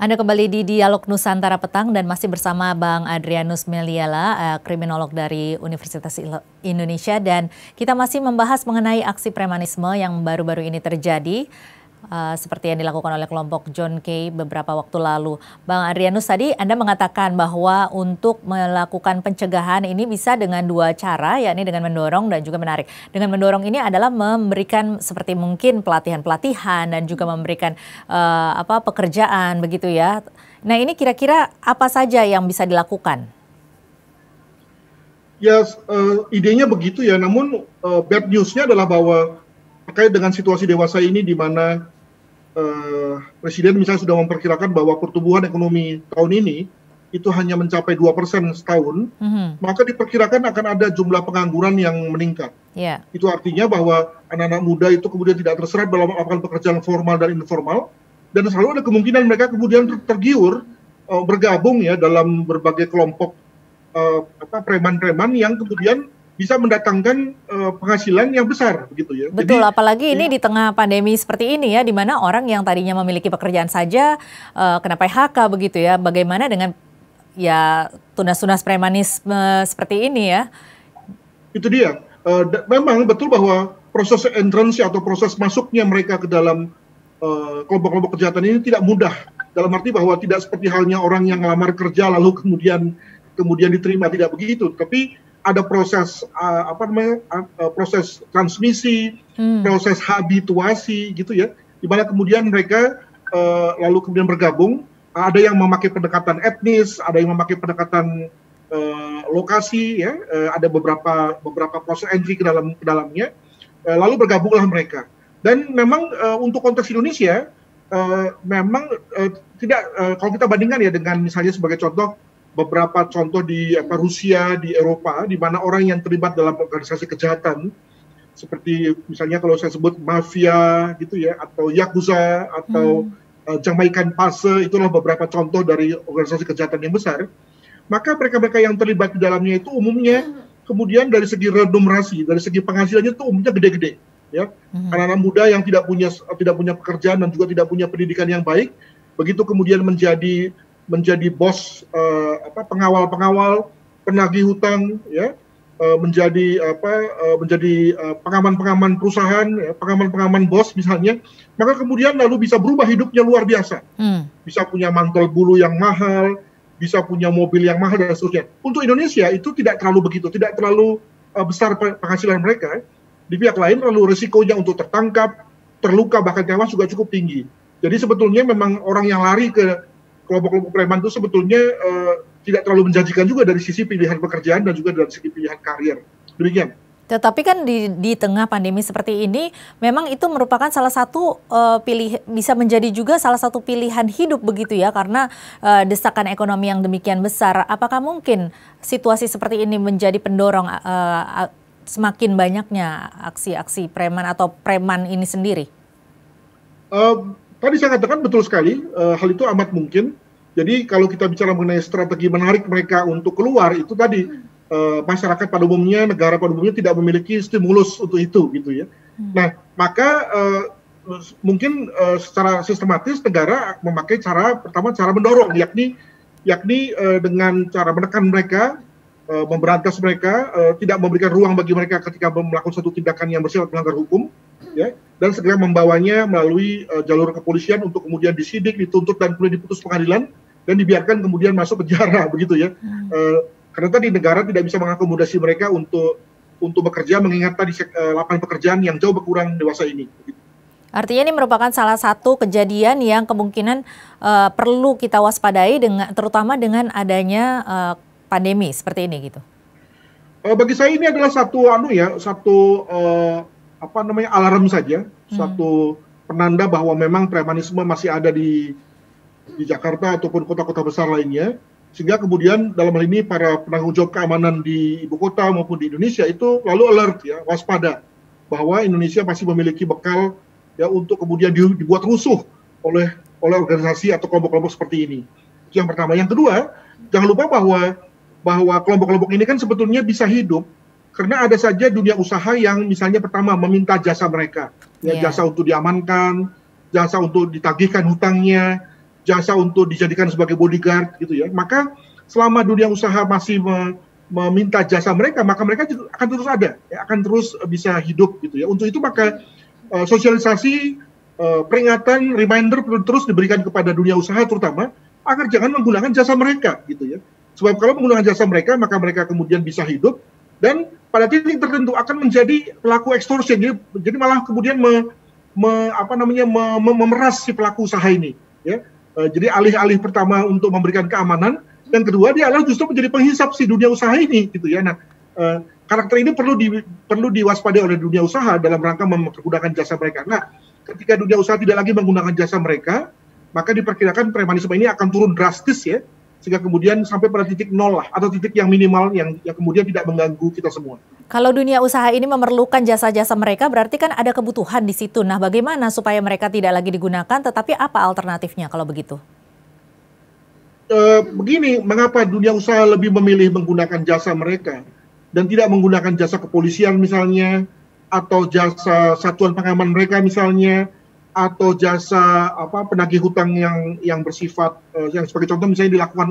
Anda kembali di Dialog Nusantara Petang dan masih bersama Bang Adrianus Meliala, kriminolog dari Universitas Indonesia, dan kita masih membahas mengenai aksi premanisme yang baru-baru ini terjadi seperti yang dilakukan oleh kelompok John Kay beberapa waktu lalu. Bang Adrianus, tadi Anda mengatakan bahwa untuk melakukan pencegahan ini bisa dengan dua cara, yakni dengan mendorong dan juga menarik. Dengan mendorong ini adalah memberikan seperti mungkin pelatihan-pelatihan dan juga memberikan pekerjaan begitu ya. Nah, ini kira-kira apa saja yang bisa dilakukan? Ya, idenya begitu ya, namun bad news-nya adalah bahwa terkait dengan situasi dewasa ini di mana Presiden misalnya sudah memperkirakan bahwa pertumbuhan ekonomi tahun ini itu hanya mencapai 2% setahun, maka diperkirakan akan ada jumlah pengangguran yang meningkat. Itu artinya bahwa anak-anak muda itu kemudian tidak terserap dalam melakukan pekerjaan formal dan informal, dan selalu ada kemungkinan mereka kemudian tergiur bergabung ya dalam berbagai kelompok preman-preman yang kemudian bisa mendatangkan penghasilan yang besar begitu ya. Betul, jadi, apalagi ini ya, di tengah pandemi seperti ini ya, di mana orang yang tadinya memiliki pekerjaan saja kena PHK begitu ya. Bagaimana dengan ya tunas-tunas premanisme seperti ini ya? Itu dia. Memang betul bahwa proses entrance atau proses masuknya mereka ke dalam kelompok-kelompok kejahatan ini tidak mudah. Dalam arti bahwa tidak seperti halnya orang yang melamar kerja lalu kemudian diterima, tidak begitu. Tapi ada proses proses transmisi, proses habituasi gitu ya, di mana kemudian mereka lalu kemudian bergabung. Ada yang memakai pendekatan etnis, ada yang memakai pendekatan lokasi ya, ada beberapa proses entry ke dalamnya, lalu bergabunglah mereka. Dan memang untuk konteks Indonesia memang tidak, kalau kita bandingkan ya dengan misalnya sebagai contoh beberapa contoh di Rusia, di Eropa, di mana orang yang terlibat dalam organisasi kejahatan, seperti misalnya kalau saya sebut mafia gitu ya, atau yakuza, atau Jamaican Passe, itulah beberapa contoh dari organisasi kejahatan yang besar. Maka mereka-mereka yang terlibat di dalamnya itu umumnya kemudian dari segi remunerasi, dari segi penghasilannya itu umumnya gede-gede. Ya, anak-anak muda yang tidak punya pekerjaan dan juga tidak punya pendidikan yang baik, begitu kemudian menjadi bos pengawal-pengawal, penagih hutang ya, menjadi pengaman-pengaman perusahaan, ya, pengaman-pengaman bos misalnya, maka kemudian lalu bisa berubah hidupnya luar biasa. Bisa punya mantel bulu yang mahal, bisa punya mobil yang mahal dan seterusnya. Untuk Indonesia itu tidak terlalu begitu, tidak terlalu besar penghasilan mereka. Di pihak lain lalu risikonya untuk tertangkap, terluka bahkan tewas juga cukup tinggi. Jadi sebetulnya memang orang yang lari ke kelompok-kelompok preman itu sebetulnya tidak terlalu menjanjikan juga dari sisi pilihan pekerjaan dan juga dari sisi pilihan karir. Demikian. Tetapi kan di tengah pandemi seperti ini, memang itu merupakan salah satu bisa menjadi juga salah satu pilihan hidup begitu ya, karena desakan ekonomi yang demikian besar. Apakah mungkin situasi seperti ini menjadi pendorong semakin banyaknya aksi-aksi preman atau preman ini sendiri? Tadi saya katakan betul sekali, hal itu amat mungkin. Jadi kalau kita bicara mengenai strategi menarik mereka untuk keluar, itu tadi masyarakat pada umumnya, negara pada umumnya tidak memiliki stimulus untuk itu, gitu ya. Nah, maka mungkin secara sistematis negara memakai pertama cara mendorong, yakni dengan cara menekan mereka, memberantas mereka, tidak memberikan ruang bagi mereka ketika melakukan satu tindakan yang bersifat melanggar hukum, ya, dan segera membawanya melalui jalur kepolisian untuk kemudian disidik, dituntut dan kemudian diputus pengadilan dan dibiarkan kemudian masuk penjara begitu ya. Karena tadi negara tidak bisa mengakomodasi mereka untuk bekerja mengingat tadi lapangan pekerjaan yang jauh berkurang dewasa ini. Artinya ini merupakan salah satu kejadian yang kemungkinan perlu kita waspadai terutama dengan adanya pandemi seperti ini gitu. Bagi saya ini adalah satu alarm saja, satu penanda bahwa memang premanisme masih ada di Jakarta ataupun kota-kota besar lainnya, sehingga kemudian dalam hal ini para penanggung jawab keamanan di ibu kota maupun di Indonesia itu lalu alert ya, waspada bahwa Indonesia masih memiliki bekal ya untuk kemudian dibuat rusuh oleh organisasi atau kelompok-kelompok seperti ini. Itu yang pertama. Yang kedua, jangan lupa bahwa kelompok-kelompok ini kan sebetulnya bisa hidup karena ada saja dunia usaha yang misalnya pertama meminta jasa mereka, ya, jasa untuk diamankan, jasa untuk ditagihkan hutangnya, jasa untuk dijadikan sebagai bodyguard gitu ya. Maka selama dunia usaha masih meminta jasa mereka, maka mereka juga akan terus ada, ya, akan terus bisa hidup gitu ya. Untuk itu maka sosialisasi, peringatan, reminder perlu terus diberikan kepada dunia usaha terutama agar jangan menggunakan jasa mereka gitu ya. Sebab kalau menggunakan jasa mereka, maka mereka kemudian bisa hidup dan pada titik tertentu akan menjadi pelaku extortion. Jadi malah kemudian memeras si pelaku usaha ini. Ya. Jadi alih-alih pertama untuk memberikan keamanan, dan kedua dia adalah justru menjadi penghisap si dunia usaha ini, gitu ya. Nah, karakter ini perlu diwaspadai oleh dunia usaha dalam rangka menggunakan jasa mereka. Nah, ketika dunia usaha tidak lagi menggunakan jasa mereka, maka diperkirakan premanisme ini akan turun drastis ya, sehingga kemudian sampai pada titik nol lah, atau titik yang minimal yang kemudian tidak mengganggu kita semua. Kalau dunia usaha ini memerlukan jasa-jasa mereka, berarti kan ada kebutuhan di situ. Nah, bagaimana supaya mereka tidak lagi digunakan, tetapi apa alternatifnya kalau begitu? Begini, mengapa dunia usaha lebih memilih menggunakan jasa mereka dan tidak menggunakan jasa kepolisian misalnya, atau jasa satuan pengaman mereka misalnya, atau jasa penagih hutang yang bersifat yang sebagai contoh misalnya dilakukan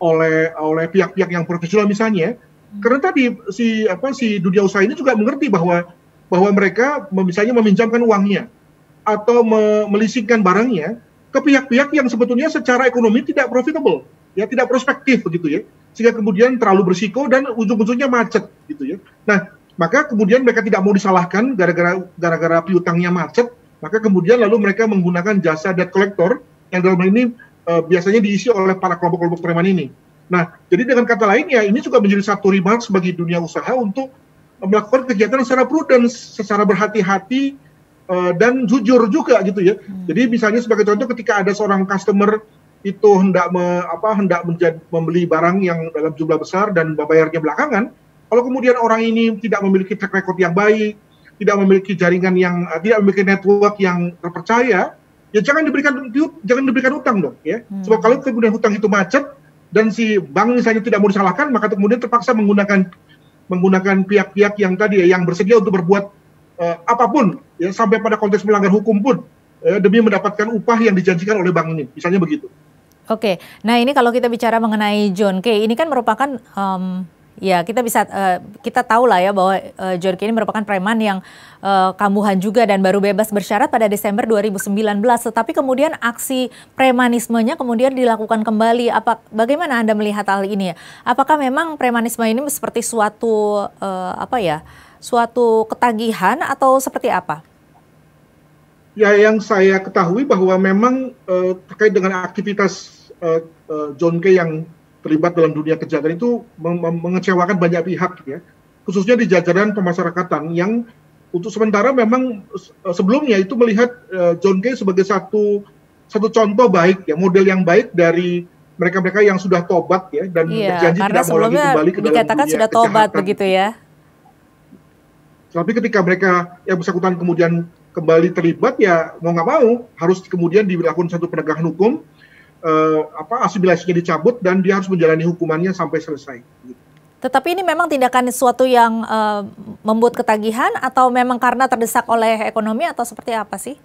oleh pihak-pihak yang profesional misalnya. Karena tadi si dunia usaha ini juga mengerti bahwa mereka misalnya meminjamkan uangnya atau melisingkan barangnya ke pihak-pihak yang sebetulnya secara ekonomi tidak profitable, ya tidak prospektif begitu ya, sehingga kemudian terlalu berisiko dan ujung-ujungnya macet gitu ya. Nah, maka kemudian mereka tidak mau disalahkan gara-gara piutangnya macet, maka kemudian lalu mereka menggunakan jasa debt collector yang dalam hal ini biasanya diisi oleh para kelompok-kelompok preman ini. Nah, jadi dengan kata lain ya ini juga menjadi satu remarks bagi dunia usaha untuk melakukan kegiatan secara prudence, secara berhati-hati dan jujur juga gitu ya. Jadi misalnya sebagai contoh ketika ada seorang customer itu hendak membeli barang yang dalam jumlah besar dan bayarnya belakangan, kalau kemudian orang ini tidak memiliki track record yang baik, tidak memiliki jaringan tidak memiliki network yang terpercaya, ya jangan diberikan utang dong ya. Sebab kalau kemudian hutang itu macet dan si bank misalnya tidak mau disalahkan, maka kemudian terpaksa menggunakan pihak-pihak yang tadi ya, yang bersedia untuk berbuat apapun ya, sampai pada konteks melanggar hukum pun demi mendapatkan upah yang dijanjikan oleh bank ini, misalnya begitu. Oke, nah ini kalau kita bicara mengenai John Kay, ini kan merupakan ya kita tahu lah ya bahwa John Kay ini merupakan preman yang kambuhan juga dan baru bebas bersyarat pada Desember 2019. Tetapi kemudian aksi premanismenya kemudian dilakukan kembali. Bagaimana Anda melihat hal ini ya? Apakah memang premanisme ini seperti suatu suatu ketagihan atau seperti apa? Ya, yang saya ketahui bahwa memang terkait dengan aktivitas John Kay yang terlibat dalam dunia kejahatan itu mengecewakan banyak pihak ya, khususnya di jajaran pemasyarakatan yang untuk sementara memang sebelumnya itu melihat John Kay sebagai satu contoh baik ya, model yang baik dari mereka-mereka yang sudah tobat ya dan berjanji tidak mau lagi kembali ke dalam dikatakan dunia sudah tobat kejahatan. Begitu ya. Tapi ketika mereka yang bersangkutan kemudian kembali terlibat ya mau nggak mau harus kemudian dilakukan satu penegakan hukum. Asimilasinya dicabut dan dia harus menjalani hukumannya sampai selesai. Tetapi ini memang tindakan sesuatu yang membuat ketagihan atau memang karena terdesak oleh ekonomi atau seperti apa sih?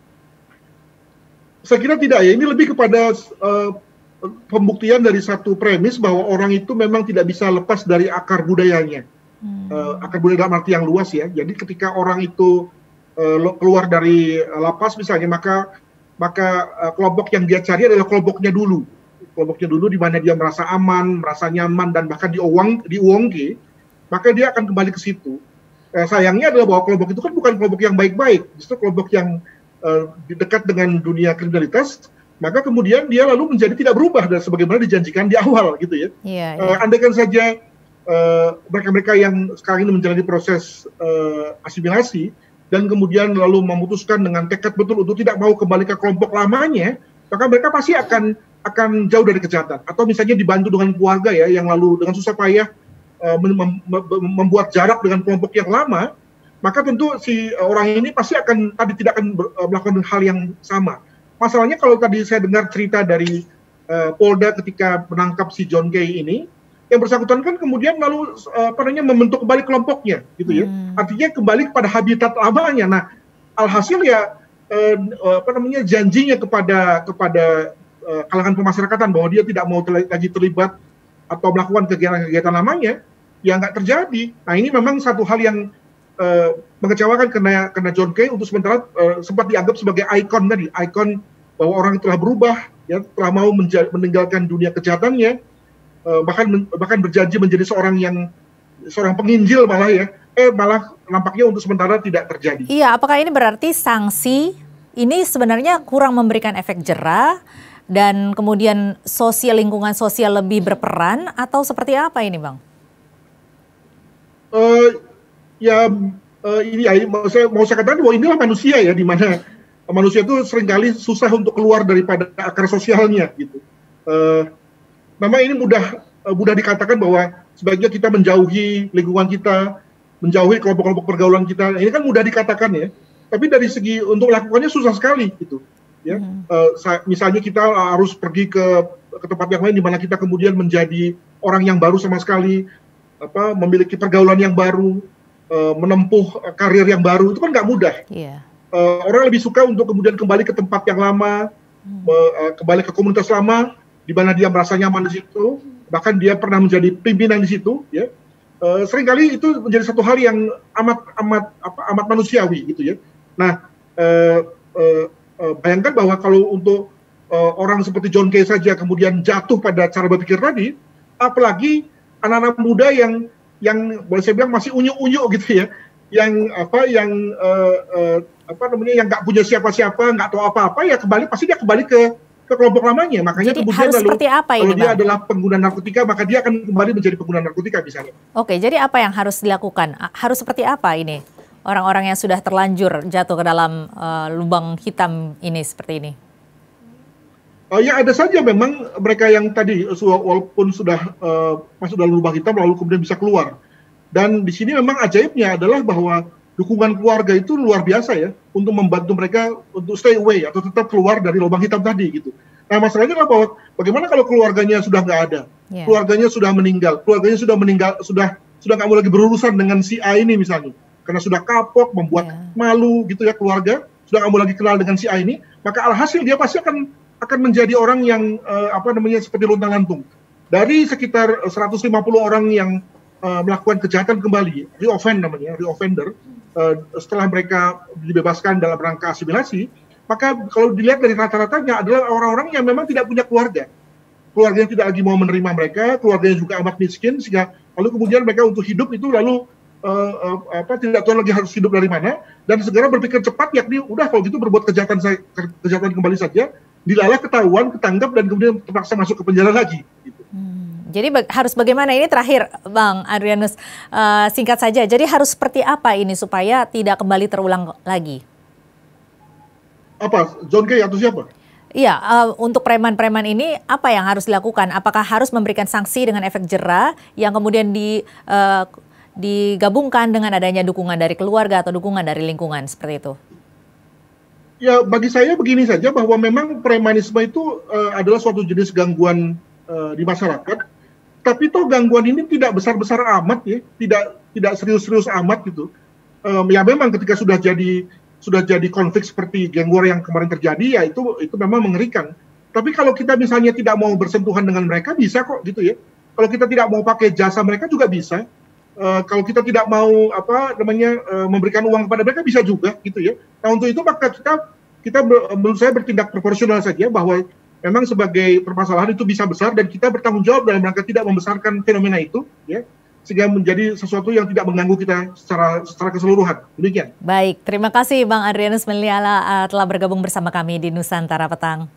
Saya kira tidak ya, ini lebih kepada pembuktian dari satu premis bahwa orang itu memang tidak bisa lepas dari akar budayanya. Akar budaya dalam arti yang luas ya. Jadi ketika orang itu keluar dari lapas misalnya, maka kelompok yang dia cari adalah kelompoknya dulu di mana dia merasa aman, merasa nyaman dan bahkan diuangke, maka dia akan kembali ke situ. Sayangnya adalah bahwa kelompok itu kan bukan kelompok yang baik-baik, justru kelompok yang dekat dengan dunia kriminalitas, maka kemudian dia lalu menjadi tidak berubah dan sebagaimana dijanjikan di awal gitu ya. Andaikan saja mereka-mereka yang sekarang ini menjalani proses asimilasi dan kemudian lalu memutuskan dengan tekad betul untuk tidak mau kembali ke kelompok lamanya, maka mereka pasti akan jauh dari kejahatan. Atau misalnya dibantu dengan keluarga ya, yang lalu dengan susah payah membuat jarak dengan kelompok yang lama, maka tentu si orang ini pasti tidak akan melakukan hal yang sama. Masalahnya kalau tadi saya dengar cerita dari Polda ketika menangkap si John Kay ini, yang bersangkutan kan kemudian lalu membentuk kembali kelompoknya gitu ya. Artinya kembali kepada habitat lamanya. Nah, alhasil ya janjinya kepada kalangan pemasyarakatan bahwa dia tidak mau lagi terlibat atau melakukan kegiatan-kegiatan lamanya, ya nggak terjadi. Nah ini memang satu hal yang mengecewakan karena John Kay untuk sementara sempat dianggap sebagai ikon tadi, ikon bahwa orang telah berubah, ya telah mau meninggalkan dunia kejahatannya, bahkan berjanji menjadi seorang penginjil malah ya, malah nampaknya untuk sementara tidak terjadi. Iya, apakah ini berarti sanksi ini sebenarnya kurang memberikan efek jera dan kemudian lingkungan sosial lebih berperan atau seperti apa ini, Bang? Saya mau katakan bahwa inilah manusia ya, di mana manusia itu seringkali susah untuk keluar daripada akar sosialnya gitu. Memang ini mudah dikatakan bahwa sebaiknya kita menjauhi lingkungan kita, menjauhi kelompok-kelompok pergaulan kita. Ini kan mudah dikatakan ya, tapi dari segi untuk melakukannya susah sekali gitu. Ya, misalnya kita harus pergi ke tempat yang lain di mana kita kemudian menjadi orang yang baru sama sekali, memiliki pergaulan yang baru, menempuh karir yang baru, itu kan nggak mudah. Yeah. Orang lebih suka untuk kemudian kembali ke tempat yang lama, kembali ke komunitas lama, di mana dia merasa nyaman di situ, bahkan dia pernah menjadi pimpinan di situ. Ya, seringkali itu menjadi satu hal yang amat manusiawi gitu ya. Nah, bayangkan bahwa kalau untuk orang seperti John Kay saja kemudian jatuh pada cara berpikir tadi, apalagi anak-anak muda yang boleh saya bilang masih unyu-unyu gitu ya, yang nggak punya siapa-siapa, nggak tahu apa-apa, ya pasti dia kembali ke kelompok lamanya. Makanya jadi kemudian harus seperti apa ini, kalau dia adalah pengguna narkotika, maka dia akan kembali menjadi pengguna narkotika misalnya. Oke, jadi apa yang harus dilakukan? Harus seperti apa ini? Orang-orang yang sudah terlanjur jatuh ke dalam lubang hitam ini seperti ini? Ya ada saja memang mereka yang tadi walaupun sudah masuk dalam lubang hitam lalu kemudian bisa keluar. Dan di sini memang ajaibnya adalah bahwa dukungan keluarga itu luar biasa ya untuk membantu mereka untuk stay away atau tetap keluar dari lubang hitam tadi gitu. Nah masalahnya adalah bahwa bagaimana kalau keluarganya sudah nggak ada, keluarganya sudah meninggal, sudah nggak mau lagi berurusan dengan si A ini misalnya, karena sudah kapok, membuat malu gitu ya keluarga, sudah nggak mau lagi kenal dengan si A ini, maka alhasil dia pasti akan menjadi orang yang seperti luntang-lantung. Dari sekitar 150 orang yang melakukan kejahatan kembali, reoffender, setelah mereka dibebaskan dalam rangka asimilasi, maka kalau dilihat dari rata-ratanya adalah orang-orang yang memang tidak punya keluarga. Keluarganya tidak lagi mau menerima mereka, keluarganya juga amat miskin, sehingga lalu kemudian mereka untuk hidup itu lalu tidak tahu lagi harus hidup dari mana, dan segera berpikir cepat, yakni udah kalau gitu berbuat kejahatan kembali saja, dilalah ketahuan, ketangkap, dan kemudian terpaksa masuk ke penjara lagi. Gitu. Jadi harus bagaimana ini terakhir, Bang Adrianus, singkat saja. Jadi harus seperti apa ini supaya tidak kembali terulang lagi? Apa? John Kay atau siapa? Iya, untuk preman-preman ini apa yang harus dilakukan? Apakah harus memberikan sanksi dengan efek jera yang kemudian digabungkan dengan adanya dukungan dari keluarga atau dukungan dari lingkungan seperti itu? Ya, bagi saya begini saja bahwa memang premanisme itu adalah suatu jenis gangguan di masyarakat, tapi toh gangguan ini tidak besar-besar amat ya, tidak serius-serius amat gitu. Ya memang ketika sudah jadi konflik seperti geng war yang kemarin terjadi, ya itu memang mengerikan. Tapi kalau kita misalnya tidak mau bersentuhan dengan mereka, bisa kok gitu ya. Kalau kita tidak mau pakai jasa mereka juga bisa. Kalau kita tidak mau memberikan uang kepada mereka bisa juga gitu ya. Nah untuk itu maka kita menurut saya bertindak proporsional saja, bahwa memang sebagai permasalahan itu bisa besar dan kita bertanggung jawab dalam rangka tidak membesarkan fenomena itu ya, sehingga menjadi sesuatu yang tidak mengganggu kita secara keseluruhan. Demikian. Baik, terima kasih Bang Adrianus Meliala telah bergabung bersama kami di Nusantara Petang.